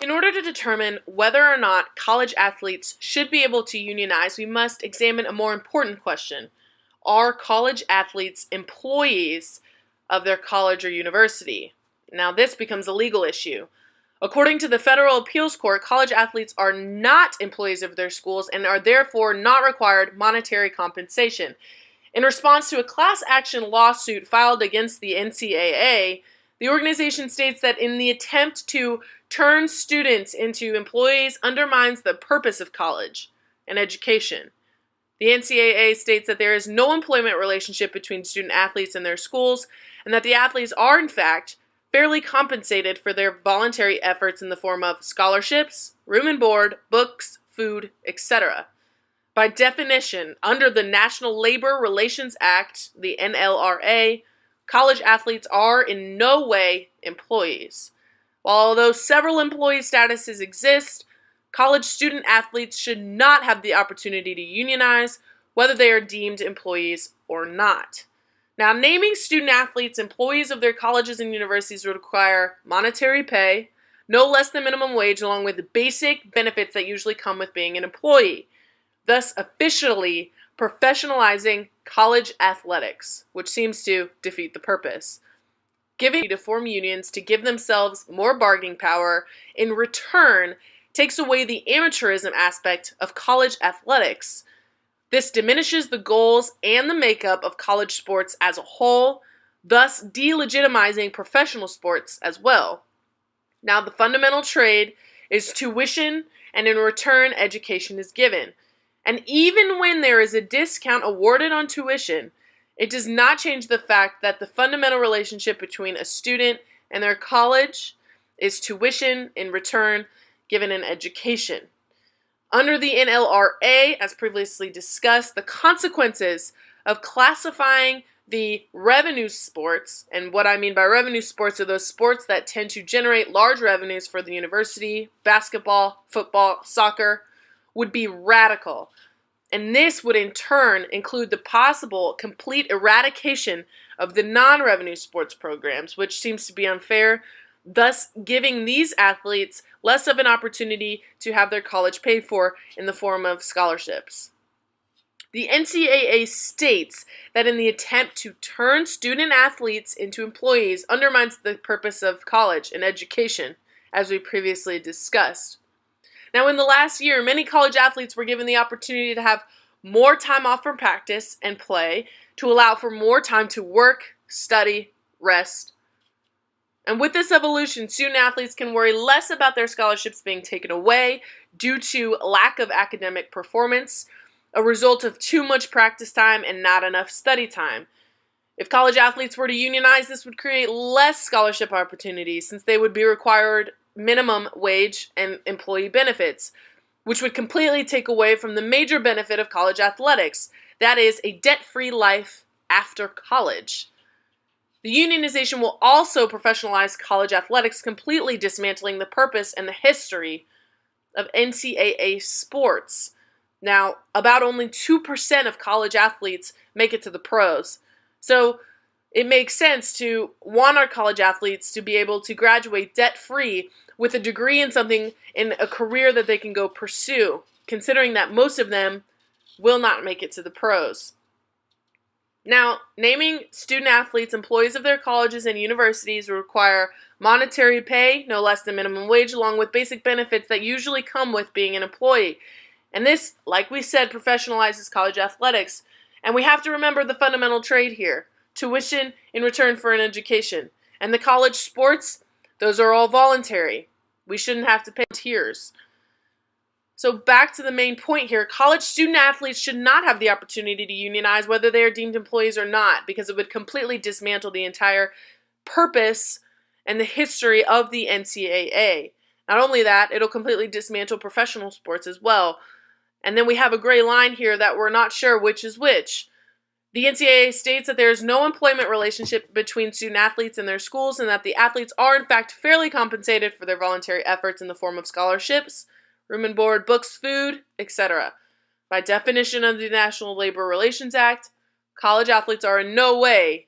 In order to determine whether or not college athletes should be able to unionize, we must examine a more important question. Are college athletes employees of their college or university? Now, this becomes a legal issue. According to the Federal Appeals Court, college athletes are not employees of their schools and are therefore not required monetary compensation. In response to a class action lawsuit filed against the NCAA, the organization states that in the attempt to turn students into employees undermines the purpose of college and education. The NCAA states that there is no employment relationship between student athletes and their schools, and that the athletes are, in fact, fairly compensated for their voluntary efforts in the form of scholarships, room and board, books, food, etc. By definition, under the National Labor Relations Act, the NLRA, college athletes are in no way employees. Although several employee statuses exist, college student athletes should not have the opportunity to unionize, whether they are deemed employees or not. Now, naming student athletes employees of their colleges and universities would require monetary pay, no less than minimum wage, along with the basic benefits that usually come with being an employee, thus officially professionalizing college athletics, which seems to defeat the purpose. Giving to form unions to give themselves more bargaining power in return takes away the amateurism aspect of college athletics. This diminishes the goals and the makeup of college sports as a whole, thus delegitimizing professional sports as well. Now, the fundamental trade is tuition, and in return, education is given. And even when there is a discount awarded on tuition, it does not change the fact that the fundamental relationship between a student and their college is tuition in return given an education. Under the NLRA, as previously discussed, the consequences of classifying the revenue sports, and what I mean by revenue sports are those sports that tend to generate large revenues for the university, basketball, football, soccer, would be radical. And this would in turn include the possible complete eradication of the non-revenue sports programs, which seems to be unfair, thus giving these athletes less of an opportunity to have their college paid for in the form of scholarships. The NCAA states that in the attempt to turn student athletes into employees undermines the purpose of college and education, as we previously discussed. Now, in the last year, many college athletes were given the opportunity to have more time off from practice and play to allow for more time to work, study, rest. And with this evolution, student athletes can worry less about their scholarships being taken away due to lack of academic performance, a result of too much practice time and not enough study time. If college athletes were to unionize, this would create less scholarship opportunities since they would be required minimum wage and employee benefits, which would completely take away from the major benefit of college athletics, that is, a debt-free life after college. The unionization will also professionalize college athletics, completely dismantling the purpose and the history of NCAA sports. Now, about only 2% of college athletes make it to the pros, so it makes sense to want our college athletes to be able to graduate debt-free with a degree in something in a career that they can go pursue, considering that most of them will not make it to the pros. Now, naming student athletes employees of their colleges and universities will require monetary pay, no less than minimum wage, along with basic benefits that usually come with being an employee. And this, like we said, professionalizes college athletics. And we have to remember the fundamental trade here: tuition in return for an education. And the college sports, those are all voluntary. We shouldn't have to pay tiers. So back to the main point here, college student athletes should not have the opportunity to unionize whether they are deemed employees or not, because it would completely dismantle the entire purpose and the history of the NCAA. Not only that, it'll completely dismantle professional sports as well. And then we have a gray line here that we're not sure which is which. The NCAA states that there is no employment relationship between student athletes and their schools, and that the athletes are in fact fairly compensated for their voluntary efforts in the form of scholarships, room and board, books, food, etc. By definition of the National Labor Relations Act, college athletes are in no way